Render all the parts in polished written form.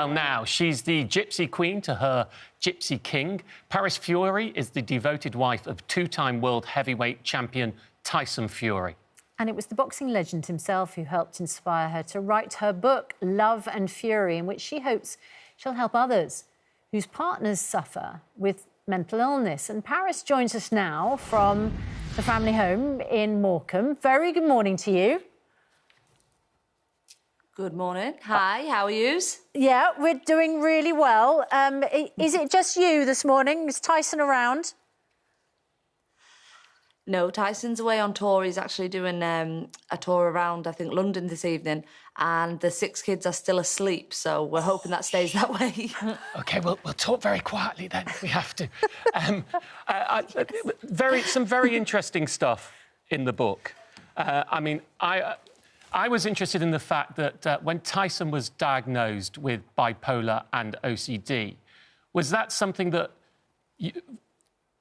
Well, now, she's the Gypsy Queen to her Gypsy King. Paris Fury is the devoted wife of two-time world heavyweight champion Tyson Fury. And it was the boxing legend himself who helped inspire her to write her book, Love and Fury, in which she hopes she'll help others whose partners suffer with mental illness. And Paris joins us now from the family home in Morecambe. Very good morning to you. Good morning. Hi, how are yous? Yeah, we're doing really well. Is it just you this morning? Is Tyson around? No, Tyson's away on tour. He's actually doing a tour around, I think, London this evening, and the 6 kids are still asleep, so we're hoping that stays that way. OK, we'll talk very quietly then, if we have to. Some very interesting stuff in the book. I was interested in the fact that when Tyson was diagnosed with bipolar and OCD, was that something that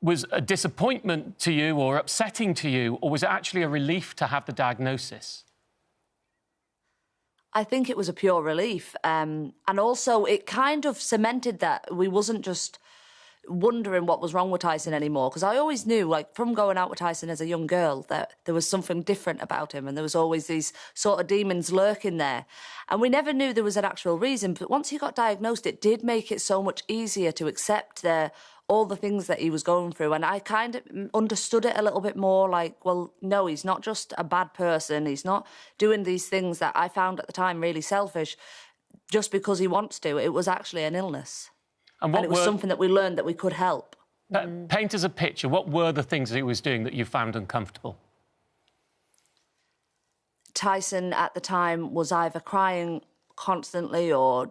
was a disappointment to you or upsetting to you, or was it actually a relief to have the diagnosis? I think it was a pure relief. And also it kind of cemented that we wasn't just wondering what was wrong with Tyson anymore, because I always knew, like, from going out with Tyson as a young girl, that there was something different about him, and there was always these sort of demons lurking there, and we never knew there was an actual reason. But once he got diagnosed, it did make it so much easier to accept all the things that he was going through, and I kind of understood it a little bit more, like, well, no, he's not just a bad person, he's not doing these things that I found at the time really selfish just because he wants to. It was actually an illness. And it was something that we learned that we could help. Paint us a picture. What were the things that he was doing that you found uncomfortable? Tyson, at the time, was either crying constantly or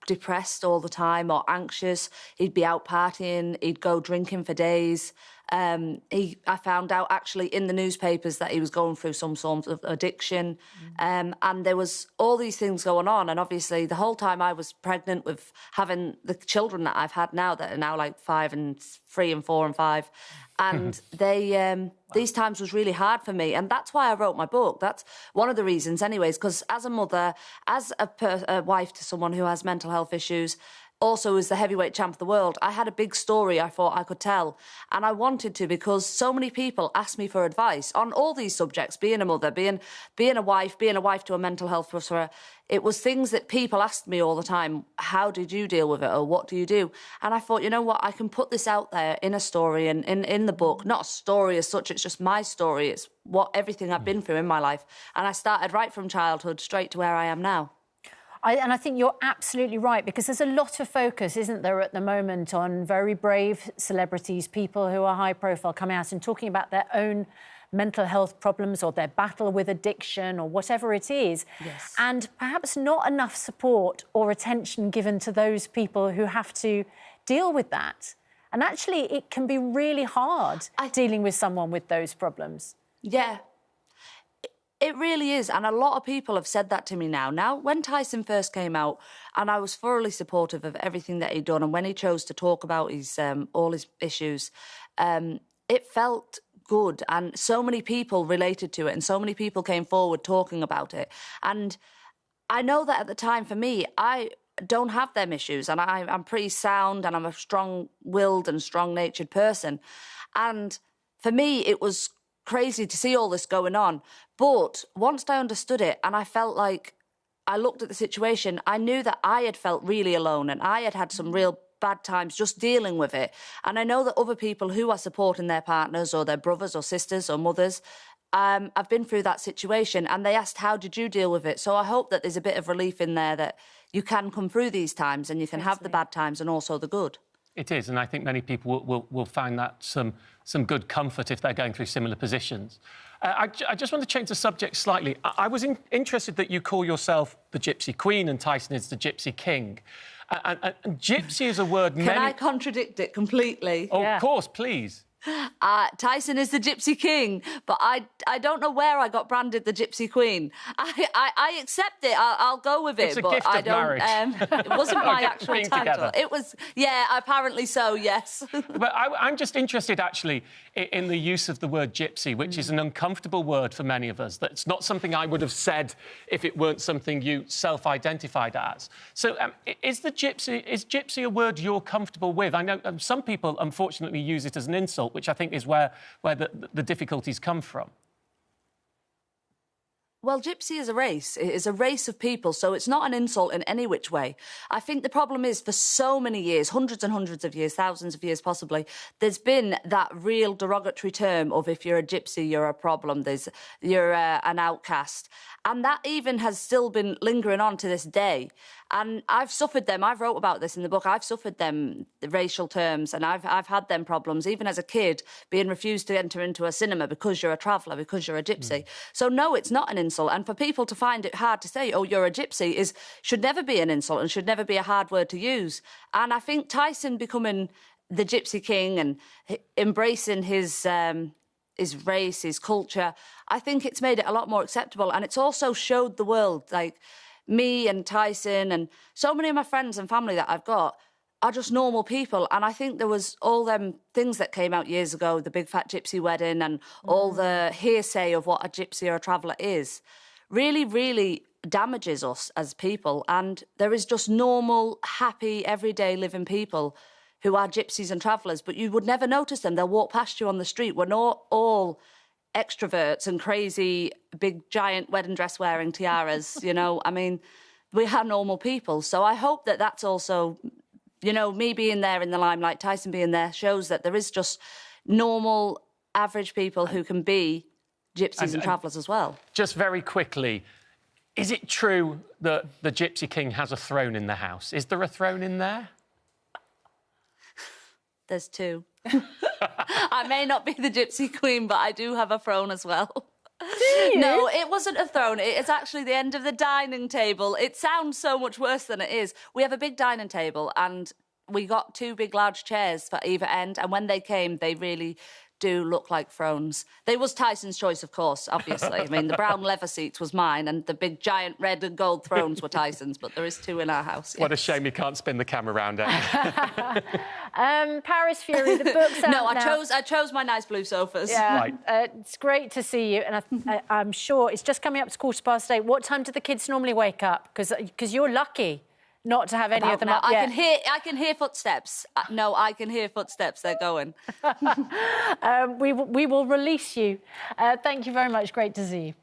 depressed all the time or anxious. He'd be out partying. He'd go drinking for days. I found out, actually, in the newspapers that he was going through some sort of addiction. And there was all these things going on. And obviously, the whole time I was pregnant with having the children that I've had now, that are now like 5 and 3 and 4 and 5. And these times was really hard for me. And that's why I wrote my book. That's one of the reasons anyways, because as a mother, as a wife to someone who has mental health issues, also as the heavyweight champ of the world, I had a big story I thought I could tell. And I wanted to, because so many people asked me for advice on all these subjects, being a mother, being a wife to a mental health sufferer. It was things that people asked me all the time. How did you deal with it, or what do you do? And I thought, you know what, I can put this out there in a story and in the book. Not a story as such, it's just my story. It's everything I've been through in my life. And I started right from childhood straight to where I am now. And I think you're absolutely right, because there's a lot of focus, isn't there, at the moment on very brave celebrities, people who are high profile, coming out and talking about their own mental health problems or their battle with addiction or whatever it is. Yes. And perhaps not enough support or attention given to those people who have to deal with that. And actually, it can be really hard dealing with someone with those problems. Yeah. It really is, and a lot of people have said that to me now. Now, when Tyson first came out, and I was thoroughly supportive of everything that he'd done, and when he chose to talk about his all his issues, it felt good, and so many people related to it, and so many people came forward talking about it. And I know that at the time, for me, I don't have them issues, and I'm pretty sound, and I'm a strong-willed and strong-natured person. And for me, it was crazy to see all this going on. But once I understood it, and I felt like I looked at the situation, I knew that I had felt really alone, and I had had some real bad times just dealing with it. And I know that other people who are supporting their partners or their brothers or sisters or mothers, I've been through that situation, and they asked, how did you deal with it? So I hope that there's a bit of relief in there, that you can come through these times and you can have the bad times and also the good. It is, and I think many people will find that some good comfort if they're going through similar positions. I just want to change the subject slightly. I was interested that you call yourself the Gypsy Queen and Tyson is the Gypsy King. And gypsy is a word many... Can I contradict it completely? Oh, yeah. Of course, please. Tyson is the Gypsy King, but I don't know where I got branded the Gypsy Queen. I accept it. I'll go with it. It's a but gift I of don't. marriage. It wasn't my actual being title. together. It was, yeah, apparently so. Yes. But I'm just interested, actually, in the use of the word gypsy, which is an uncomfortable word for many of us. That's not something I would have said if it weren't something you self-identified as. So, is gypsy a word you're comfortable with? I know some people, unfortunately, use it as an insult, which I think is where the difficulties come from. Well, gypsy is a race. It is a race of people, so it's not an insult in any which way. I think the problem is, for so many years, hundreds and hundreds of years, thousands of years possibly, there's been that real derogatory term of if you're a gypsy, you're a problem, you're an outcast. And that even has still been lingering on to this day. And I've suffered them. I've wrote about this in the book. I've suffered them, the racial terms, and I've had them problems, even as a kid, being refused to enter into a cinema because you're a traveller, because you're a gypsy. So, no, it's not an insult. And for people to find it hard to say, oh, you're a gypsy, should never be an insult and should never be a hard word to use. And I think Tyson becoming the Gypsy King and embracing his race, his culture, I think it's made it a lot more acceptable. And it's also showed the world, like, me and Tyson and so many of my friends and family that I've got are just normal people. And I think there was all them things that came out years ago, the big fat gypsy wedding and all the hearsay of what a gypsy or a traveller is, really, really damages us as people. And there is just normal, happy, everyday living people who are gypsies and travellers, but you would never notice them. They'll walk past you on the street. We're not all extroverts and crazy, big, giant wedding dress wearing tiaras, you know. I mean, we are normal people. So I hope that that's also, you know, me being there in the limelight, Tyson being there, shows that there is just normal, average people who can be gypsies and travellers as well. Just very quickly, is it true that the Gypsy King has a throne in the house? Is there a throne in there? There's two. I may not be the Gypsy Queen, but I do have a throne as well. Do you? No, it wasn't a throne. It's actually the end of the dining table. It sounds so much worse than it is. We have a big dining table and we got two big, large chairs for either end. And when they came, they really do look like thrones. They was Tyson's choice, of course, obviously. I mean, the brown leather seats was mine and the big, giant red and gold thrones were Tyson's, but there is two in our house. Yes. What a shame you can't spin the camera around it. Paris Fury, the book's out No, now. I chose my nice blue sofas. Yeah, Right. It's great to see you, and I'm sure it's just coming up to 8:15. What time do the kids normally wake up? Because you're lucky not to have any of them up yet. I can hear footsteps. No, I can hear footsteps. They're going. We will release you. Thank you very much. Great to see you.